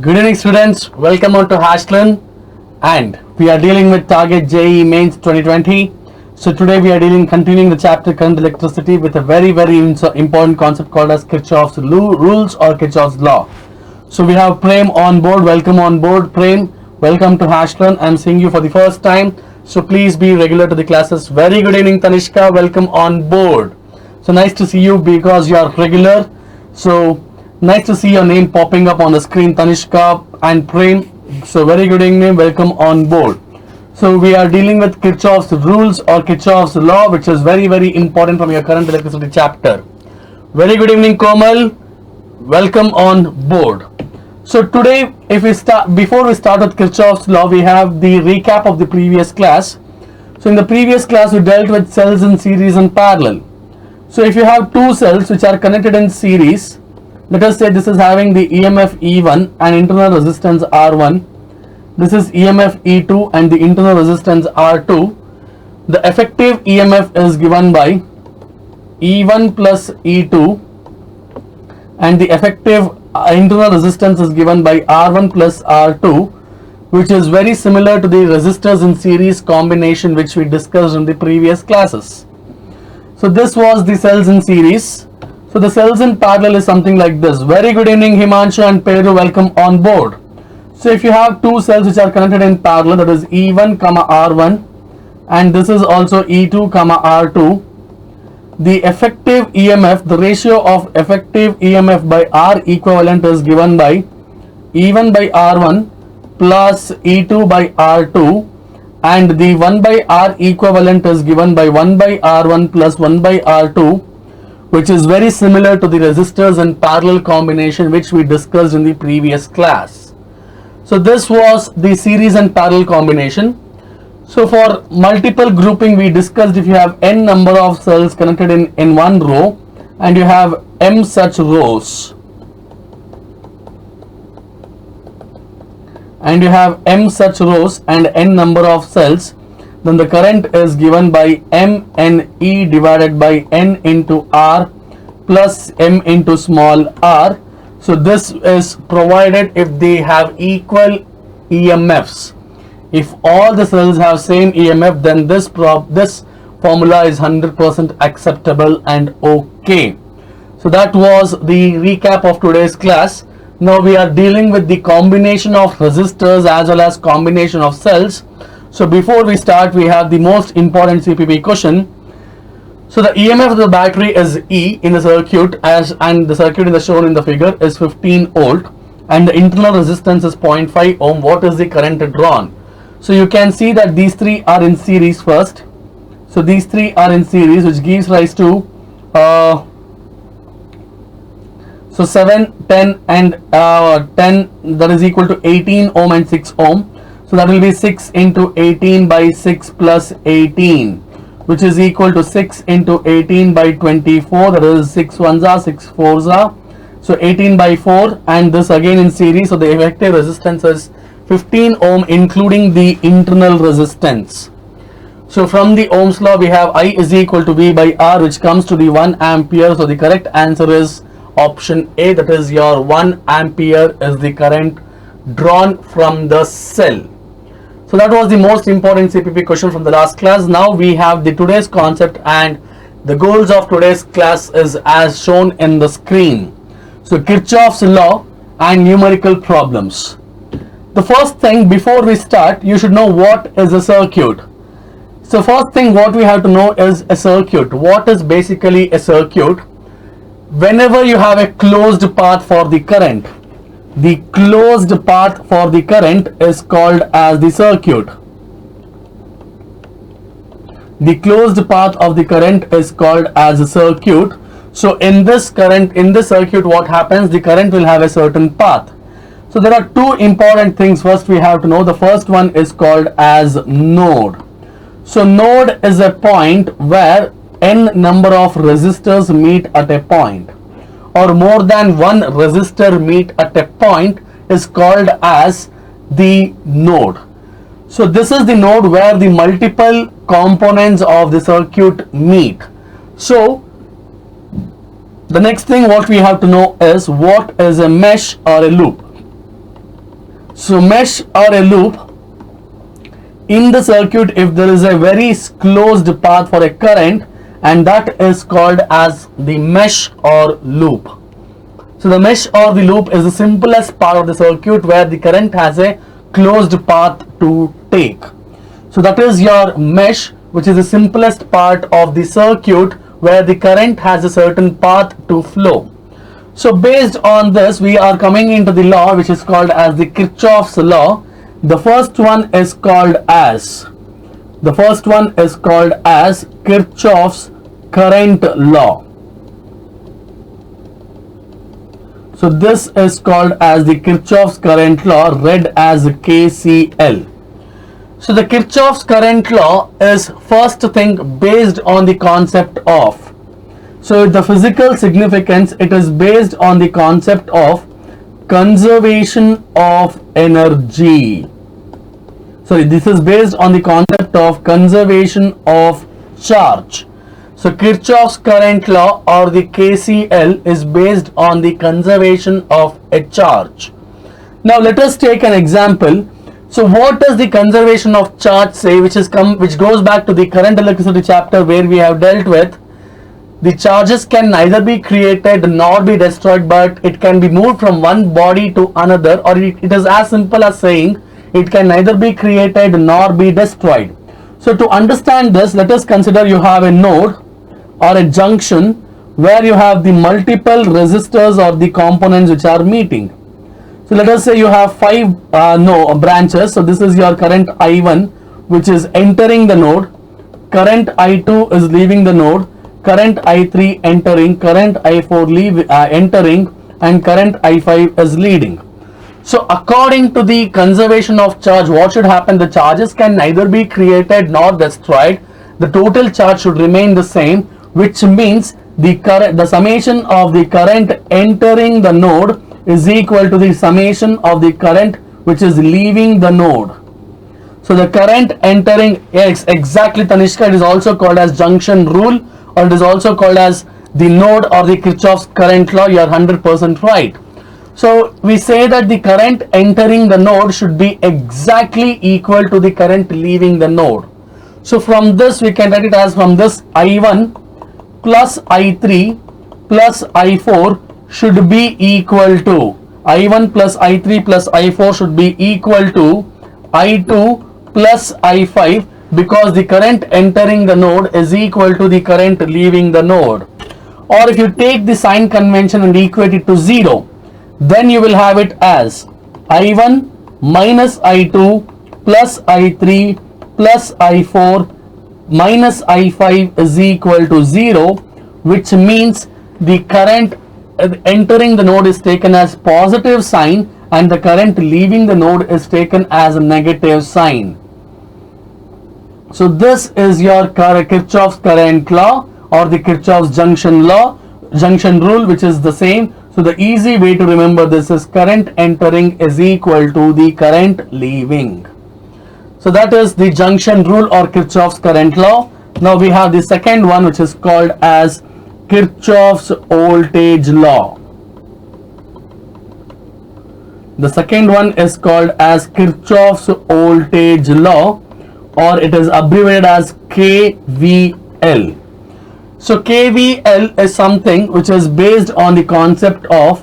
Good evening students, welcome on to HashLearn and we are dealing with target JEE mains 2020. So today we are continuing the chapter current electricity with a very important concept called as Kirchhoff's rules or Kirchhoff's law. So we have Prem on board. Welcome on board Prem, welcome to HashLearn. I am seeing you for the first time, so please be regular to the classes. Very good evening Tanishka, welcome on board. So nice to see you because you are regular. So nice to see your name popping up on the screen, Tanishka and Prem. So very good evening, welcome on board. So we are dealing with Kirchhoff's rules or Kirchhoff's law, which is very important from your current electricity chapter. Very good evening Komal, welcome on board. So today, before we start with Kirchhoff's law, we have the recap of the previous class. So in the previous class we dealt with cells in series and parallel. So if you have two cells which are connected in series, let us say this is having the EMF E1 and internal resistance R1. This is EMF E2 and the internal resistance R2. The effective EMF is given by E1 plus E2 and the effective internal resistance is given by R1 plus R2, which is very similar to the resistors in series combination which we discussed in the previous classes. So this was the cells in series. So the cells in parallel is something like this. Very good evening Himanshu and Peru, welcome on board. So if you have two cells which are connected in parallel, that is E1 comma R1 and this is also E2 comma R2, the effective EMF, the ratio of effective EMF by R equivalent is given by E1 by R1 plus E2 by R2, and the 1 by R equivalent is given by 1 by R1 plus 1 by R2, which is very similar to the resistors and parallel combination which we discussed in the previous class. So this was the series and parallel combination. So for multiple grouping we discussed if you have n number of cells connected in one row and you have m such rows, and n number of cells, then the current is given by MNE divided by N into R plus M into small r. So this is provided if they have equal EMFs. If all the cells have same EMF, then this formula is 100% acceptable and okay. So that was the recap of today's class. Now we are dealing with the combination of resistors as well as combination of cells. So before we start, we have the most important CPP question. So the EMF of the battery is E in the circuit, and the circuit is shown in the figure is 15 volt and the internal resistance is 0.5 ohm. What is the current drawn? So you can see that these three are in series first. So these three are in series, which gives rise to so 7, 10 and 10, that is equal to 18 ohm and 6 ohm. So that will be 6 into 18 by 6 plus 18, which is equal to 6 into 18 by 24, that is 6 ones are 6 fours are, so 18 by 4, and this again in series. So the effective resistance is 15 ohm including the internal resistance. So from the Ohm's law we have I is equal to V by R, which comes to the 1 ampere. So the correct answer is option A, that is your 1 ampere is the current drawn from the cell. So that was the most important CPP question from the last class. Now we have the today's concept, and the goals of today's class is as shown in the screen. So Kirchhoff's law and numerical problems. The first thing before we start, you should know what is a circuit. So first thing what we have to know is a circuit. What is basically a circuit? Whenever you have a closed path for the current, the closed path for the current is called as the circuit. The closed path of the current is called as a circuit. So in this circuit, what happens? The current will have a certain path. So there are two important things first we have to know. The first one is called as node. So node is a point where n number of resistors meet at a point, or more than one resistor meet at a point is called as the node. So this is the node where the multiple components of the circuit meet. So the next thing what we have to know is what is a mesh or a loop. So mesh or a loop in the circuit if there is a very closed path for a current, and that is called as the mesh or loop. So the mesh or the loop is the simplest part of the circuit where the current has a closed path to take. So that is your mesh, which is the simplest part of the circuit where the current has a certain path to flow. So based on this, we are coming into the law which is called as the Kirchhoff's law. The first one is called as Kirchhoff's current law. So this is called as the Kirchhoff's current law, read as KCL. So the Kirchhoff's current law is first thing based on the concept of, so the physical significance, it is based on the concept of conservation of energy. Sorry, this is based on the concept of conservation of charge. So Kirchhoff's current law or the KCL is based on the conservation of a charge. Now let us take an example. So what does the conservation of charge say, which goes back to the current electricity chapter where we have dealt with the charges can neither be created nor be destroyed, but it can be moved from one body to another, or it is as simple as saying it can neither be created nor be destroyed. So to understand this, let us consider you have a node or a junction where you have the multiple resistors or the components which are meeting. So let us say you have 5 branches. So this is your current I1 which is entering the node, current I2 is leaving the node, current I3 entering, current I4 entering, and current I5 is leading. So according to the conservation of charge, what should happen? The charges can neither be created nor destroyed. The total charge should remain the same, which means the summation of the current entering the node is equal to the summation of the current which is leaving the node. So the current entering, yes, exactly Tanishka, it is also called as junction rule, or it is also called as the node or the Kirchhoff's current law. You are 100% right. So we say that the current entering the node should be exactly equal to the current leaving the node. So from this we can write it as, from this I1 plus I3 plus I4 should be equal to, I1 plus I3 plus I4 should be equal to I2 plus I5, because the current entering the node is equal to the current leaving the node. Or if you take the sign convention and equate it to 0, then you will have it as I1 minus I2 plus I3 plus I4 minus I5 is equal to 0, which means the current entering the node is taken as positive sign and the current leaving the node is taken as a negative sign. So this is your Kirchhoff's current law or the Kirchhoff's junction rule, which is the same. So the easy way to remember this is current entering is equal to the current leaving. So that is the junction rule or Kirchhoff's current law. Now we have the second one, which is called as Kirchhoff's voltage law. The second one is called as Kirchhoff's voltage law, or it is abbreviated as KVL. So KVL is something which is based on the concept of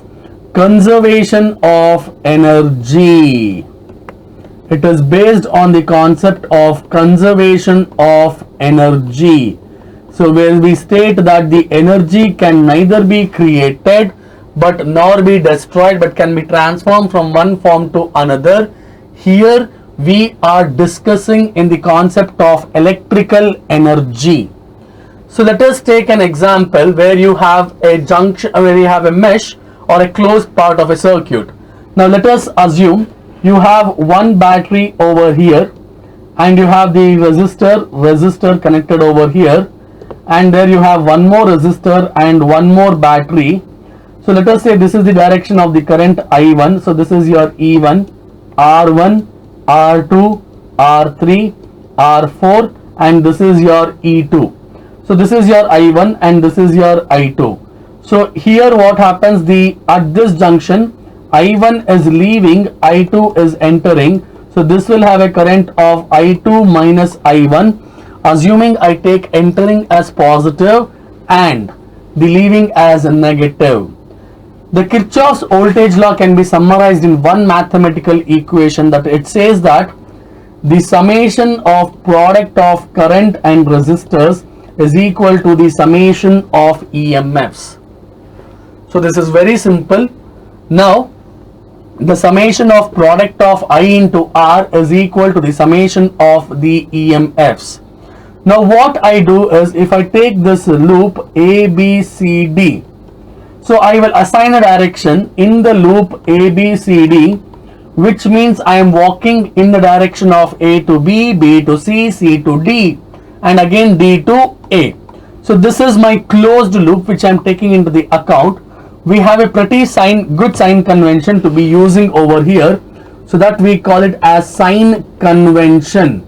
conservation of energy. It is based on the concept of conservation of energy. So where we state that the energy can neither be created but nor be destroyed, but can be transformed from one form to another. Here we are discussing in the concept of electrical energy. So let us take an example where you have a junction, where you have a mesh or a closed part of a circuit. Now let us assume you have one battery over here and you have the resistor connected over here, and there you have one more resistor and one more battery. So let us say this is the direction of the current I1. So this is your E1, R1, R2, R3, R4, and this is your E2. So this is your I1 and this is your I2. So here what happens, at this junction I1 is leaving, I2 is entering. So this will have a current of I2 minus I1, assuming I take entering as positive and the leaving as negative. The Kirchhoff's voltage law can be summarized in one mathematical equation that it says that the summation of product of current and resistors is equal to the summation of EMFs. So this is very simple. Now the summation of product of I into R is equal to the summation of the EMFs. Now what I do is, if I take this loop A, B, C, D, so I will assign a direction in the loop A, B, C, D, which means I am walking in the direction of A to B, B to C, C to D, and again D to A. So this is my closed loop which I am taking into the account. We have a pretty good sign convention to be using over here, so that we call it as sign convention.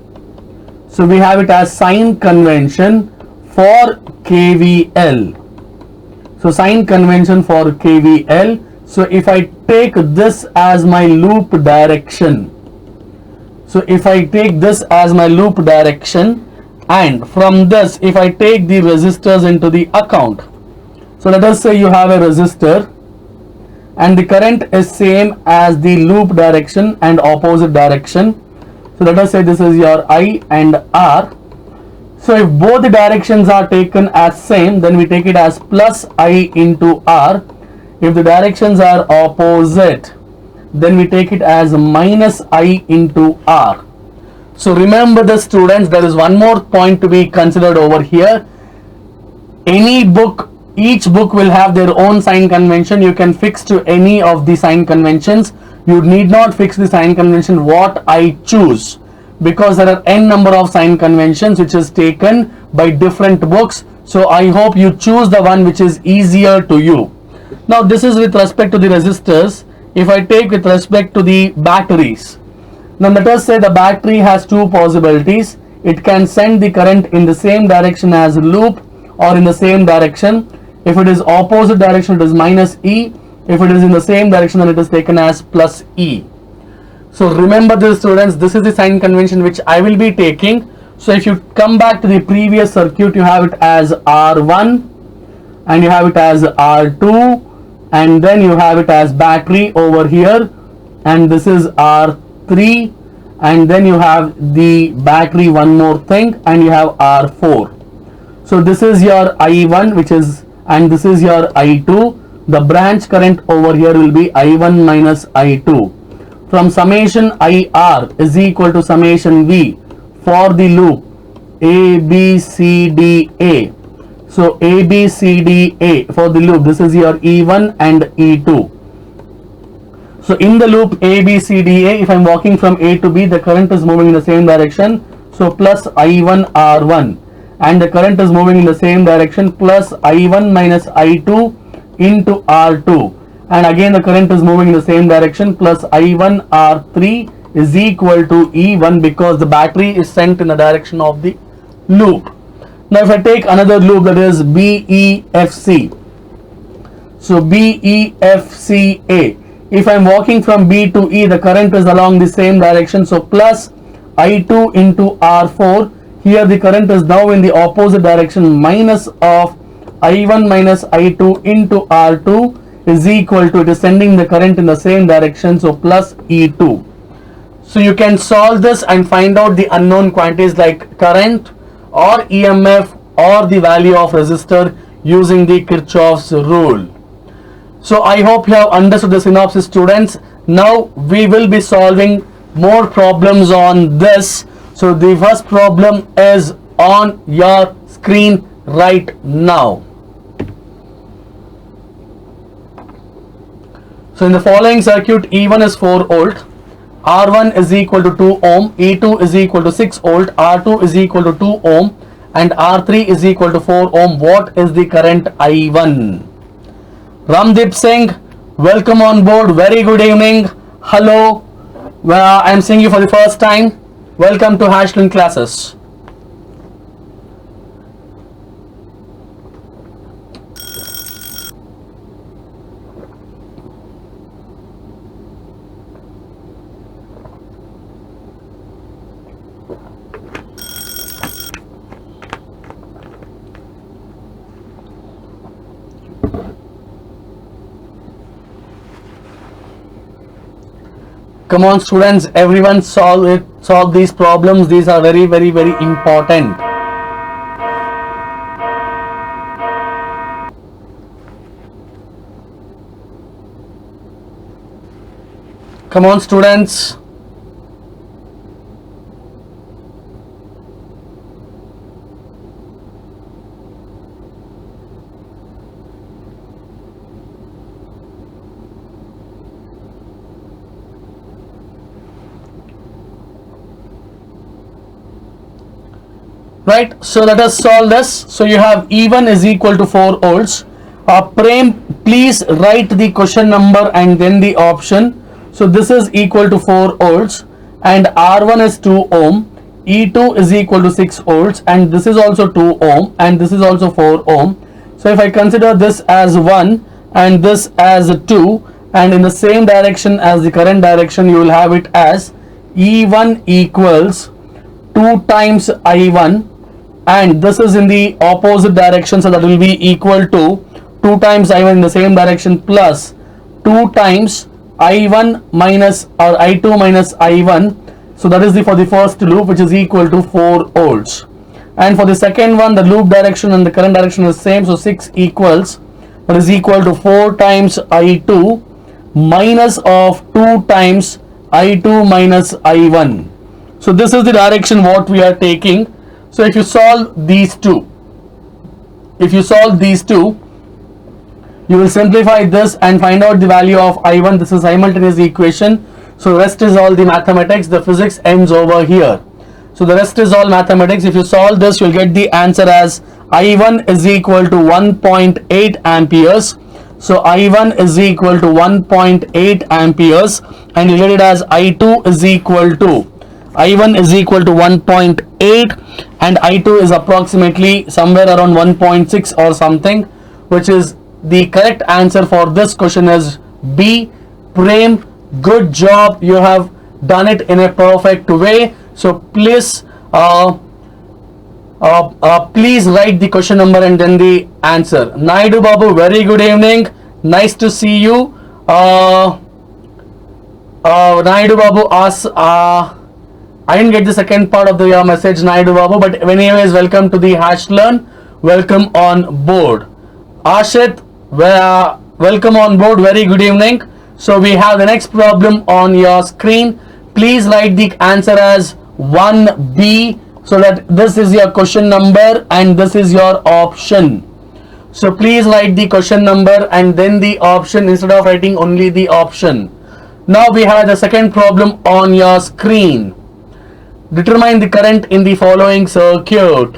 So we have it as sign convention for KVL. So sign convention for KVL. So if I take this as my loop direction, and from this if I take the resistors into the account, so let us say you have a resistor and the current is same as the loop direction and opposite direction. So let us say this is your I and R. So if both the directions are taken as same, then we take it as plus I into R. If the directions are opposite, then we take it as minus I into R. So remember this, students, there is one more point to be considered over here. Each book will have their own sign convention. You can fix to any of the sign conventions. You need not fix the sign convention what I choose, because there are n number of sign conventions which is taken by different books. So I hope you choose the one which is easier to you. Now this is with respect to the resistors. If I take with respect to the batteries, now let us say the battery has two possibilities. It can send the current in the same direction as loop or in the same direction. If it is opposite direction, it is minus E. If it is in the same direction, then it is taken as plus E. So remember this, students, this is the sign convention which I will be taking. So if you come back to the previous circuit, you have it as R1 and you have it as R2, and then you have it as battery over here, and this is R3, and then you have the battery one more thing, and you have R4. So this is your I1 and this is your I2. The branch current over here will be I1 minus I2. From summation IR is equal to summation V for the loop A, B, C, D, A. So A, B, C, D, A for the loop, this is your E1 and E2. So in the loop A, B, C, D, A, if I am walking from A to B, the current is moving in the same direction. So plus I1 R1, and the current is moving in the same direction, plus I1 minus I2 into R2, and again the current is moving in the same direction, plus I1 R3 is equal to E1, because the battery is sent in the direction of the loop. Now if I take another loop, that is BEFC, so BEFCA, if I am walking from B to E, the current is along the same direction, so plus I2 into R4. Here the current is now in the opposite direction, minus of I1 minus I2 into R2 is equal to, it is sending the current in the same direction, so plus E2. So you can solve this and find out the unknown quantities like current or EMF or the value of resistor using the Kirchhoff's rule. So I hope you have understood the synopsis, students. Now we will be solving more problems on this. So the first problem is on your screen right now. So in the following circuit, E1 is 4 volt, R1 is equal to 2 ohm, E2 is equal to 6 volt, R2 is equal to 2 ohm, and R3 is equal to 4 ohm. What is the current I1? Ramdeep Singh, welcome on board. Very good evening. Hello. I am seeing you for the first time. Welcome to HashLearn classes. Come on students, everyone solve these problems. These are very, very, very important. Come on students. Right, so let us solve this. So you have E1 is equal to 4 volts. Prem, please write the question number and then the option. So this is equal to 4 volts and R1 is 2 ohm. E2 is equal to 6 volts and this is also 2 ohm and this is also 4 ohm. So if I consider this as 1 and this as 2 and in the same direction as the current direction, you will have it as E1 equals 2 times I1 and this is in the opposite direction, so that will be equal to 2 times I1 in the same direction plus 2 times I1 minus or I2 minus I1. So that is for the first loop, which is equal to 4 volts. And for the second one, the loop direction and the current direction is same, so 6 equals, that is equal to 4 times I2 minus of 2 times I2 minus I1. So this is the direction what we are taking. So if you solve these two, you will simplify this and find out the value of I1. This is simultaneous equation. So rest is all the mathematics. The physics ends over here. So the rest is all mathematics. If you solve this, you'll get the answer as I1 is equal to 1.8 amperes. So I1 is equal to 1.8 amperes and you get it as I2 is equal to I1 is equal to 1.8 and I2 is approximately somewhere around 1.6 or something, which is the correct answer for this question is B. Prem, good job. You have done it in a perfect way. So please please write the question number and then the answer. Naidu Babu, very good evening. Nice to see you. Naidu Babu asks, I didn't get the second part of the message, Naidu Babu, but anyways, welcome to the HashLearn. Welcome on board. Ashit, welcome on board. Very good evening. So we have the next problem on your screen. Please write the answer as 1B, so that this is your question number and this is your option. So please write the question number and then the option instead of writing only the option. Now we have the second problem on your screen. Determine the current in the following circuit.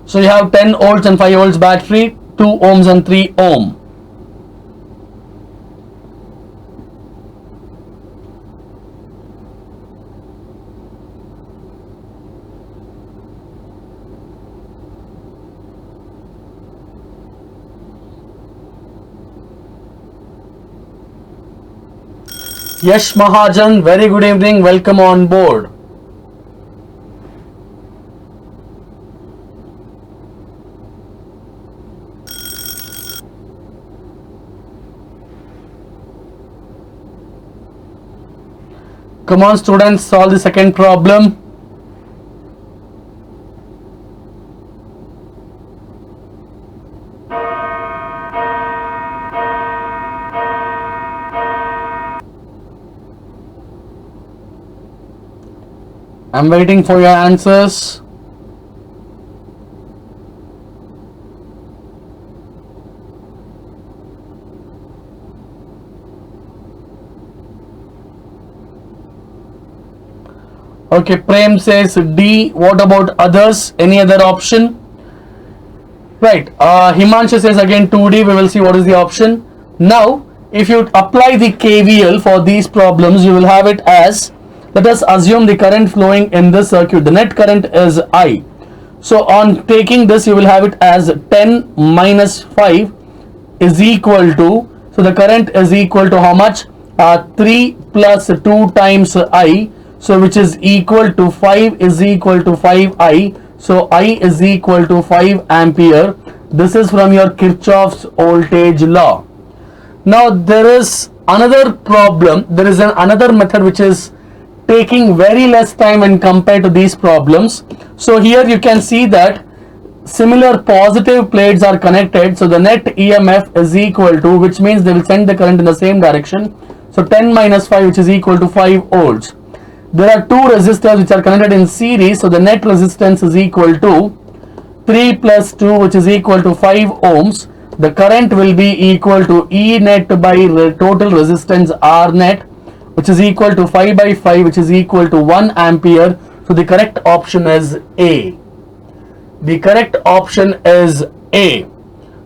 So you have 10 volts and 5 volts battery, 2 ohms and 3 ohm. Yash Mahajan, very good evening. Welcome on board. Come on students, solve the second problem. I'm waiting for your answers. Okay, Prem says D. What about others? Any other option? Right. Himanshu says again 2D. We will see what is the option. Now, if you apply the KVL for these problems, you will have it as, let us assume the current flowing in this circuit, the net current is I. So on taking this, you will have it as 10 minus 5 is equal to, so the current is equal to how much? 3 plus 2 times I, so which is equal to 5 is equal to 5I. So I is equal to 5 ampere. This is from your Kirchhoff's voltage law. Now there is another problem, there is another method which is taking very less time when compared to these problems. So here you can see that similar positive plates are connected, so the net EMF is equal to, which means they will send the current in the same direction, so 10 minus 5, which is equal to 5 volts. There are two resistors which are connected in series, so the net resistance is equal to 3 plus 2, which is equal to 5 ohms. The current will be equal to E net by total resistance R net, which is equal to 5 by 5, which is equal to 1 ampere. So the correct option is A. The correct option is A.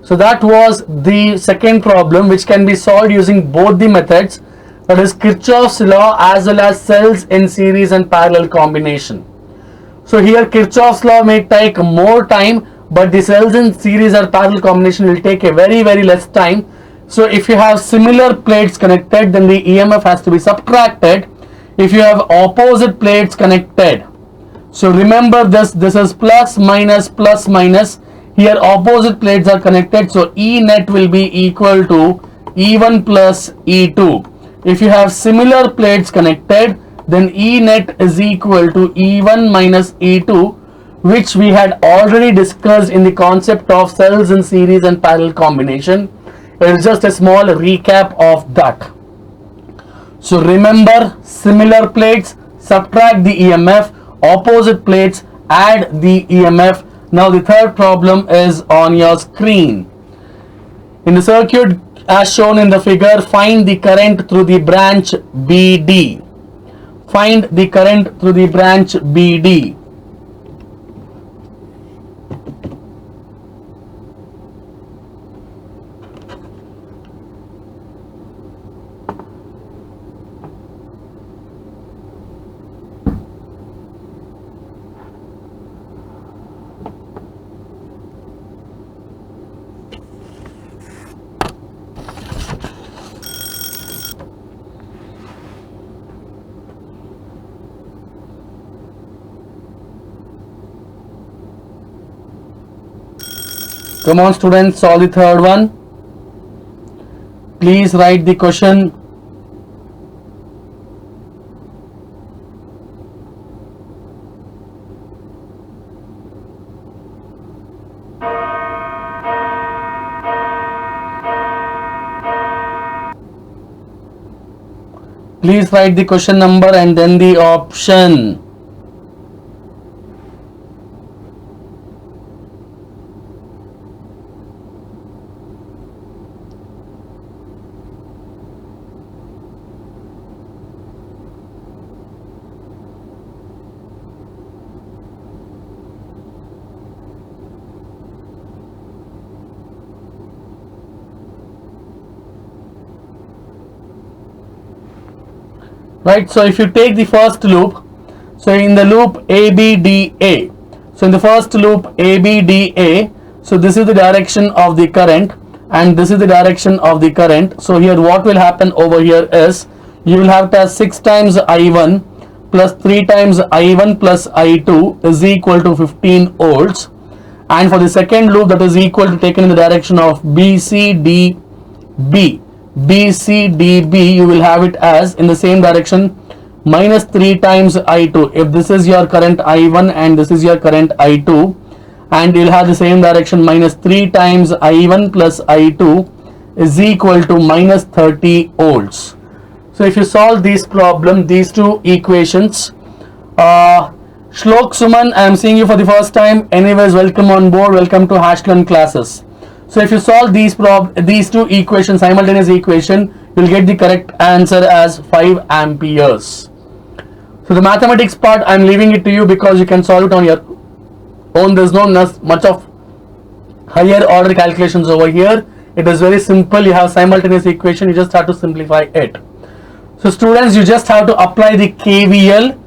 So that was the second problem, which can be solved using both the methods, that is Kirchhoff's law as well as cells in series and parallel combination. So here Kirchhoff's law may take more time, but the cells in series or parallel combination will take a very less time. So if you have similar plates connected, then the EMF has to be subtracted. If you have opposite plates connected, so remember this is plus minus. Here opposite plates are connected, so E net will be equal to E1 plus E2. If you have similar plates connected, then E net is equal to E1 minus E2, which we had already discussed in the concept of cells in series and parallel combination. It is just a small recap of that. So remember, similar plates, subtract the EMF, opposite plates, add the EMF. Now the third problem is on your screen. In the circuit as shown in the figure, find the current through the branch BD. Find the current through the branch BD. Come on students, solve the third one. Please write the question. Please write the question number and then the option. Right, so if you take the first loop, so in the loop ABDA, so in the first loop ABDA, so this is the direction of the current and this is the direction of the current. So here what will happen over here is, you will have to have 6 times I1 plus 3 times I1 plus I2 is equal to 15 volts, and for the second loop, that is equal to taken in the direction of BCDB. BCDB, you will have it as in the same direction minus 3 times I2. If this is your current I1 and this is your current I2, and you'll have the same direction minus 3 times I1 plus I2 is equal to minus 30 volts. So if you solve this problem, these two equations, Shlok Suman, I am seeing you for the first time. Anyways, welcome on board, welcome to HashLearn classes. So if you solve these two equations, simultaneous equation, you will get the correct answer as 5 amperes. So the mathematics part, I am leaving it to you because you can solve it on your own. There is no much of higher order calculations over here. It is very simple. You have simultaneous equation, you just have to simplify it. So students, you just have to apply the KVL,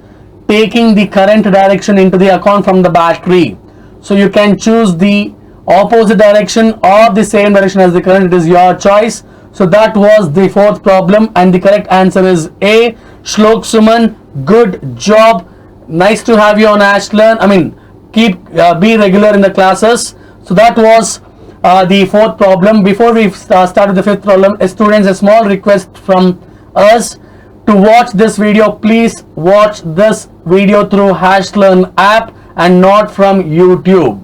taking the current direction into the account from the battery. So you can choose the opposite direction or the same direction as the current. It is your choice. So that was the fourth problem and the correct answer is A. Shlok Suman, good job. Nice to have you on HashLearn. I mean, be regular in the classes. So that was the fourth problem. Before we start with the fifth problem, students, a small request from us to watch this video. Please watch this video through HashLearn app and not from YouTube,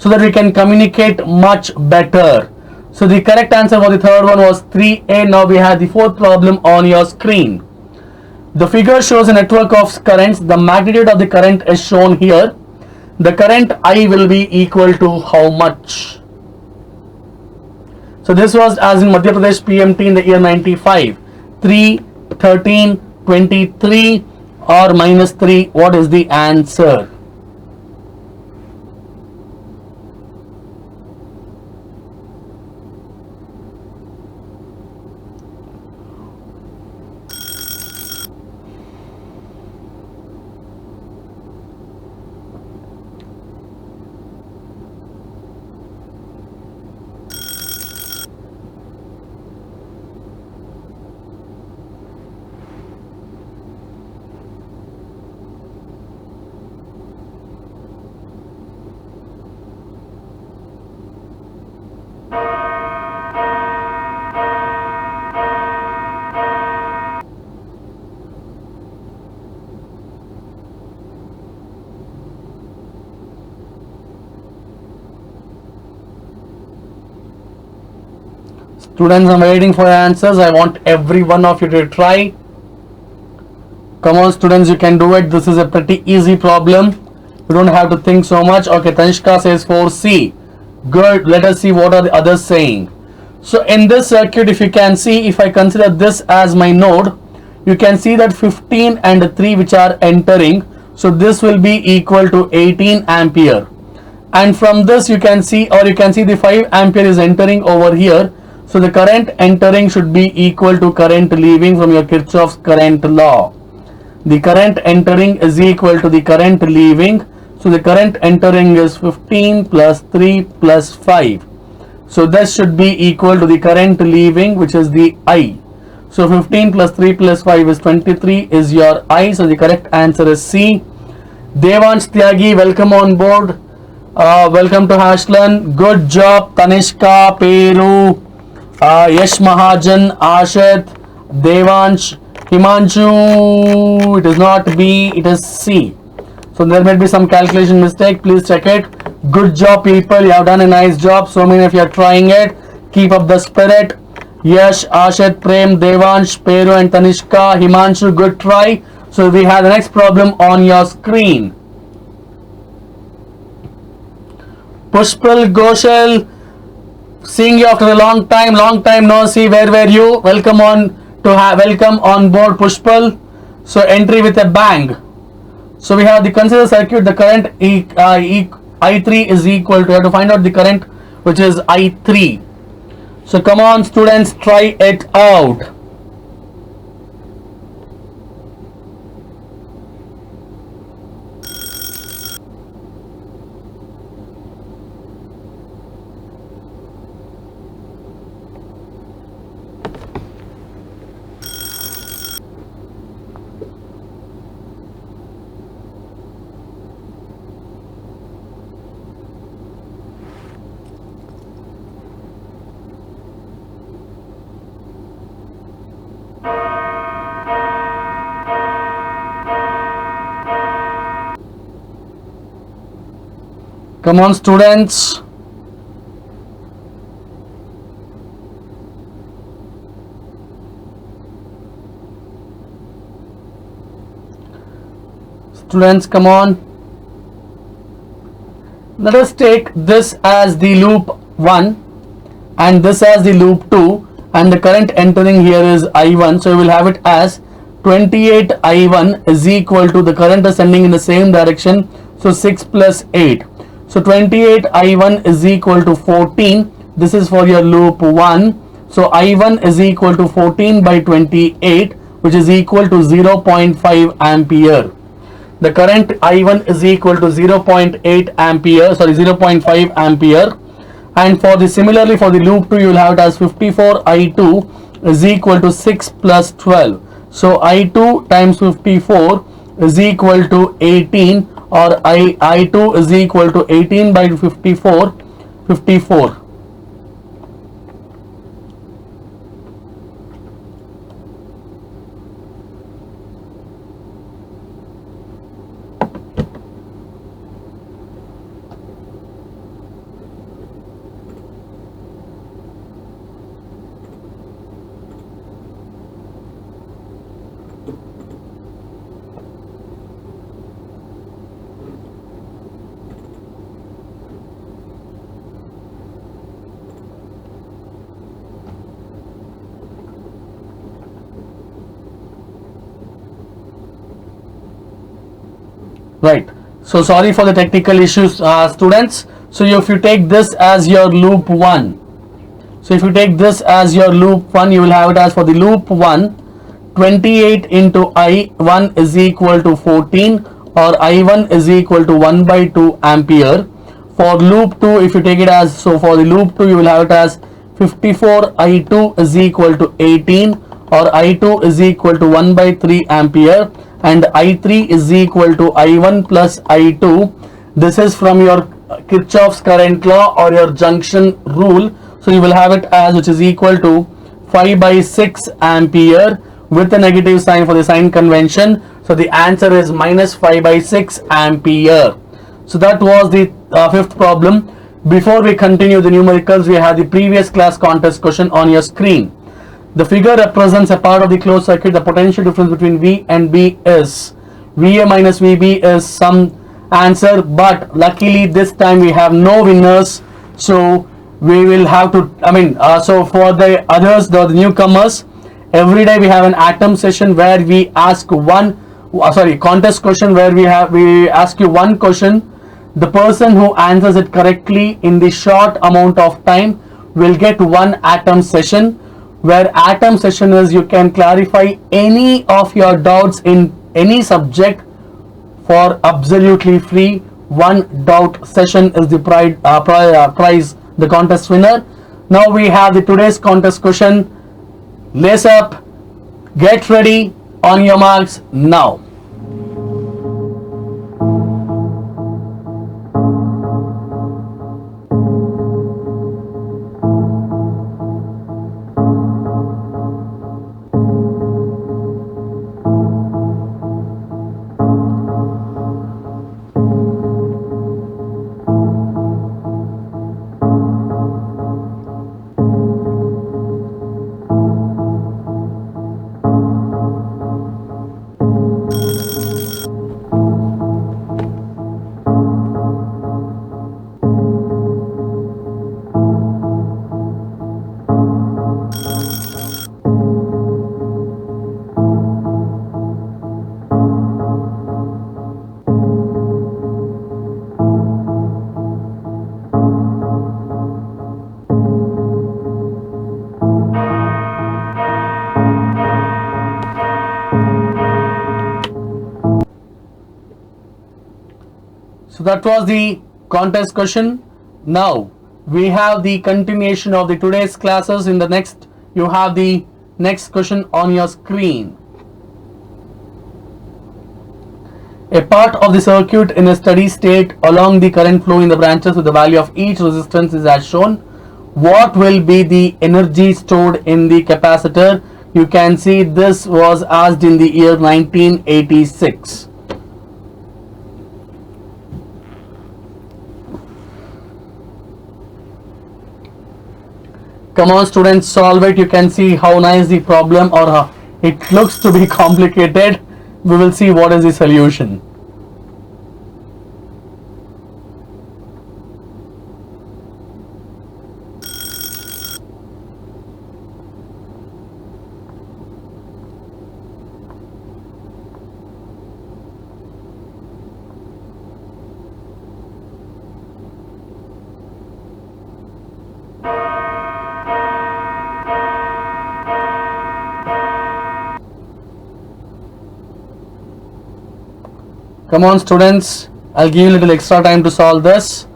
so that we can communicate much better. So the correct answer for the third one was 3A. Now we have the fourth problem on your screen. The figure shows a network of currents. The magnitude of the current is shown here. The current I will be equal to how much? So this was as in Madhya Pradesh PMT in the year 95. 3, 13, 23 or minus 3. What is the answer? Students, I'm waiting for your answers. I want every one of you to try. Come on, students, you can do it. This is a pretty easy problem. You don't have to think so much. Okay, Tanishka says 4C. Good. Let us see what are the others saying. So in this circuit, if you can see, if I consider this as my node, you can see that 15 and 3 which are entering. So this will be equal to 18 ampere. And from this you can see, or you can see the 5 ampere is entering over here. So the current entering should be equal to current leaving from your Kirchhoff's current law. The current entering is equal to the current leaving. So the current entering is 15 plus 3 plus 5. So this should be equal to the current leaving, which is the I. So 15 plus 3 plus 5 is 23 is your I. So the correct answer is C. Devansh Tyagi, welcome on board. Welcome to HashLearn. Good job, Tanishka, Peru, Yash Mahajan, Ashit, Devansh, Himanshu. It is not B, it is C. So there may be some calculation mistake. Please check it. Good job, people. You have done a nice job. So many of you are trying it. Keep up the spirit. Yash, Ashit, Prem, Devansh, Peru and Tanishka, Himanshu, good try. So we have the next problem on your screen. Pushpal Goshal, seeing you after a long time no see. Where were you? Welcome on board, Pushpal. So entry with a bang. So we have the consider circuit. The current I3 is equal to, you have to find out the current which is I3. So come on, students, try it out. Come on, students. Students, come on. Let us take this as the loop 1 and this as the loop 2, and the current entering here is I1. So we will have it as 28 I1 is equal to, the current is sending in the same direction, so 6 plus 8. So 28 I1 is equal to 14. This is for your loop 1. So I1 is equal to 14 by 28, which is equal to 0.5 ampere. The current I1 is equal to 0.8 ampere, 0.5 ampere. And for the similarly for the loop 2, you will have it as 54 I2 is equal to 6 plus 12. So I2 times 54 is equal to 18, or I2 is equal to 18 by 54, 54. right? So sorry for the technical issues, students. So if you take this as your loop 1, so if you take this as your loop 1, you will have it as for the loop 1, 28 into I1 is equal to 14, or I1 is equal to 1 by 2 ampere. For loop 2, if you take it as, so for the loop 2, you will have it as 54 I2 is equal to 18, or I2 is equal to 1 by 3 ampere, and I3 is equal to I1 plus I2. This is from your Kirchhoff's current law or your junction rule. So you will have it as, which is equal to 5 by 6 ampere with a negative sign for the sign convention. So the answer is minus 5 by 6 ampere. So that was the fifth problem. Before we continue the numericals, we have the previous class contest question on your screen. The figure represents a part of the closed circuit. The potential difference between V and B is VA minus VB is some answer, but luckily this time we have no winners. So we will have to, so for the others, the newcomers, every day we have an atom session where we ask contest question where we ask you one question. The person who answers it correctly in the short amount of time will get one atom session, where atom session is you can clarify any of your doubts in any subject for absolutely free. One doubt session is the prize, the contest winner. Now we have the today's contest question. Lace up, get ready, on your marks now. So that was the contest question. Now we have the continuation of the today's classes. In the next, you have the next question on your screen. A part of the circuit in a steady state along the current flow in the branches with the value of each resistance is as shown. What will be the energy stored in the capacitor? You can see this was asked in the year 1986. Come on students, solve it. You can see how nice the problem, or it looks to be complicated. We will see what is the solution. Come on students, I'll give you a little extra time to solve this.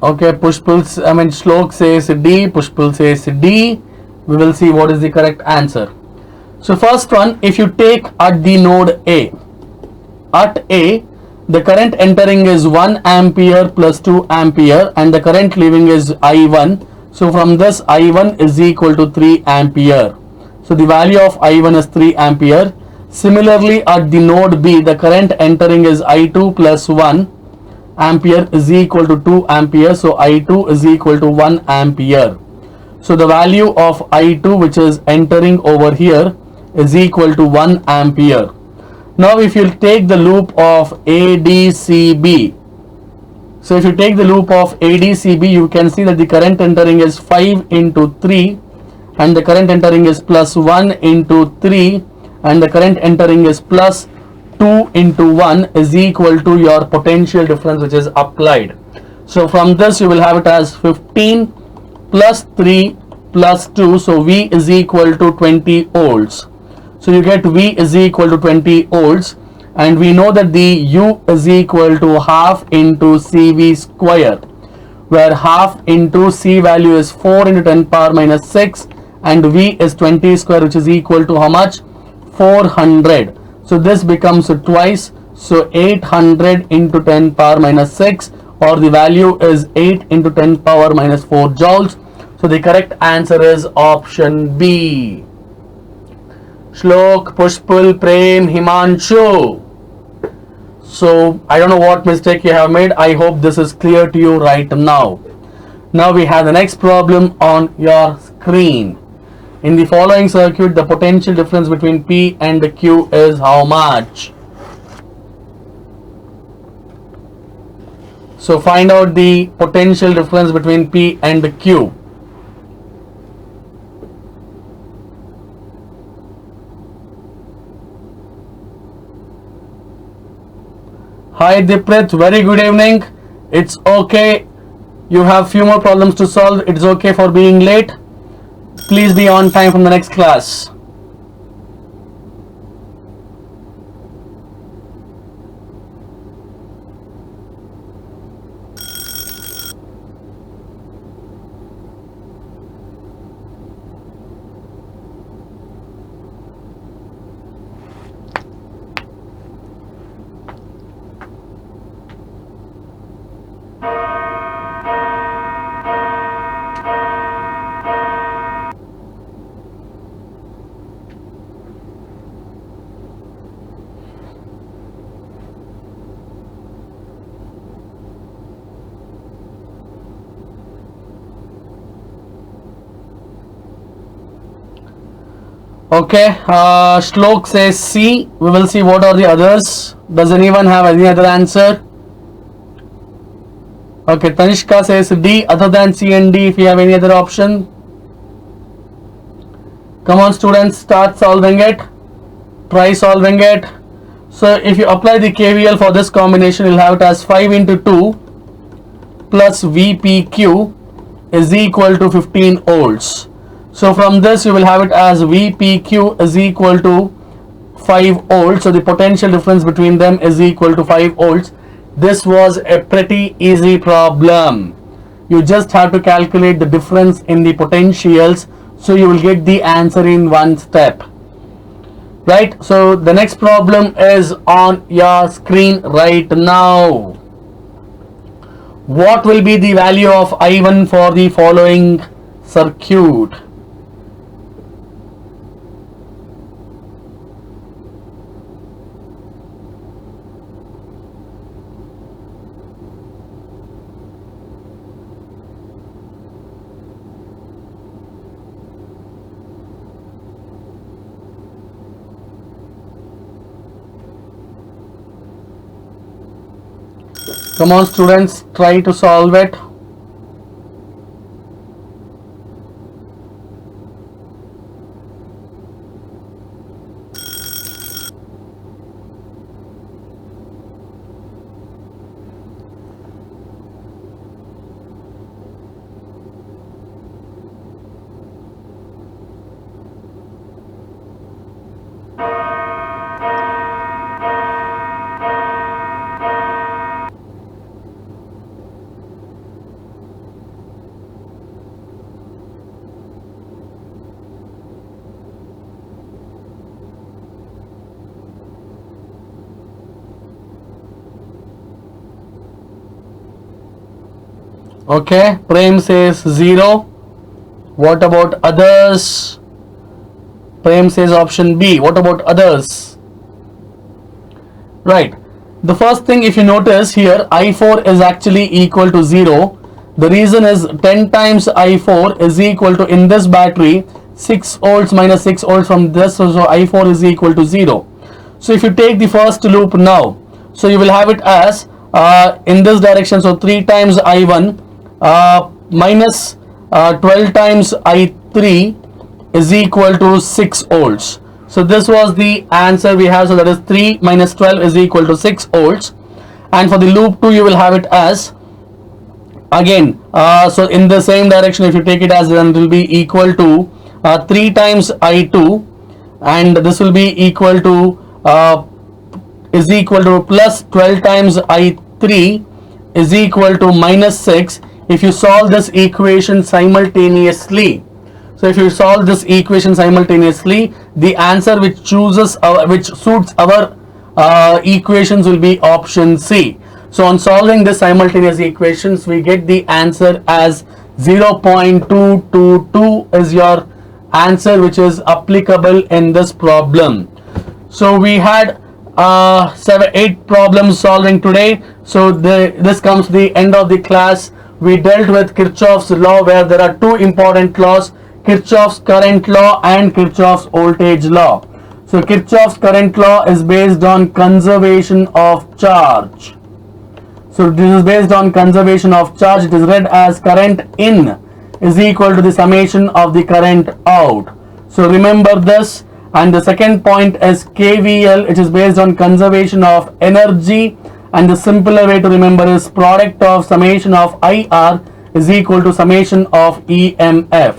Okay, Shlok says D, Pushpul says D. We will see what is the correct answer. So first one, if you take at the node A, at A, the current entering is 1 ampere plus 2 ampere and the current leaving is I1. So from this, I1 is equal to 3 ampere. So the value of I1 is 3 ampere. Similarly, at the node B, the current entering is I2 plus 1 ampere is equal to 2 ampere. So I2 is equal to 1 ampere. So the value of I2, which is entering over here, is equal to 1 ampere. Now if you take the loop of ADCB, so if you take the loop of ADCB, you can see that the current entering is 5 into 3 and the current entering is plus 1 into 3 and the current entering is plus 2 into 1 is equal to your potential difference which is applied. So from this you will have it as 15 plus 3 plus 2, so V is equal to 20 volts. So you get V is equal to 20 volts, and we know that the U is equal to half into CV square, where half into C value is 4 into 10 power minus 6 and V is 20 square, which is equal to how much? 400. So this becomes twice, so 800 into 10 power minus 6, or the value is 8 into 10 power minus 4 joules. So the correct answer is option B. Shlok, Pushpul, Prem, Himanshu. So I don't know what mistake you have made. I hope this is clear to you right now. Now we have the next problem on your screen. In the following circuit, the potential difference between P and Q is how much? So find out the potential difference between P and Q. Hi Diprit, very good evening. It's okay. You have few more problems to solve. It's okay for being late. Please be on time from the next class. Okay, Shlok says C. We will see what are the others. Does anyone have any other answer? Okay, Tanishka says D other than C and D if you have any other option. Come on students, start solving it. Try solving it. So if you apply the KVL for this combination, you'll have it as 5 into 2 plus VPQ is equal to 15 volts. So from this you will have it as VPQ is equal to 5 volts. So the potential difference between them is equal to 5 volts. This was a pretty easy problem. You just have to calculate the difference in the potentials, so you will get the answer in one step. Right? So the next problem is on your screen right now. What will be the value of I1 for the following circuit? Come on students, try to solve it. Okay, Prem says 0. What about others? Prem says option B. What about others? Right. The first thing, if you notice here, I4 is actually equal to 0. The reason is 10 times I4 is equal to, in this battery, 6 volts minus 6 volts from this, so I4 is equal to 0. So if you take the first loop now, so you will have it as in this direction, so 3 times I1 minus 12 times I3 is equal to 6 volts. So this was the answer we have. So that is 3 minus 12 is equal to 6 volts. And for the loop 2, you will have it as, again, so in the same direction, if you take it as, then it will be equal to 3 times I2, and this will be equal to is equal to plus 12 times I3 is equal to minus 6. If you solve this equation simultaneously, so if you solve this equation simultaneously, the answer which suits our equations will be option C. So on solving the simultaneous equations, we get the answer as 0.222 is your answer, which is applicable in this problem. So we had 8 problems solving today. So this comes to the end of the class. We dealt with Kirchhoff's law, where there are 2 important laws: Kirchhoff's current law and Kirchhoff's voltage law. So Kirchhoff's current law is based on conservation of charge. So this is based on conservation of charge. It is read as current in is equal to the summation of the current out. So remember this. And the second point is KVL, which is based on conservation of energy. And the simpler way to remember is product of summation of IR is equal to summation of EMF.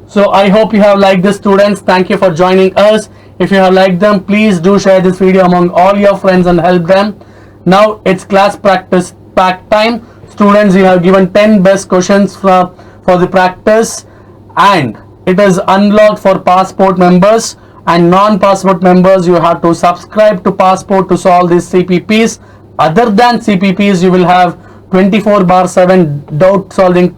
So I hope you have liked this, students. Thank you for joining us. If you have liked them, please do share this video among all your friends and help them. Now it's class practice pack time. Students, you have given 10 best questions for the practice, and it is unlocked for Passport members. And non-Passport members, you have to subscribe to Passport to solve these CPPs. Other than CPPs, you will have 24/7 doubt solving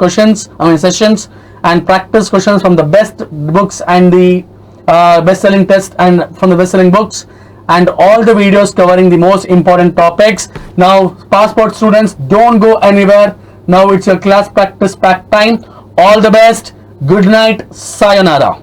sessions and practice questions from the best books and the best-selling test and from the best-selling books, and all the videos covering the most important topics. Now, Passport students, don't go anywhere. Now it's your class practice pack time. All the best. Good night. Sayonara.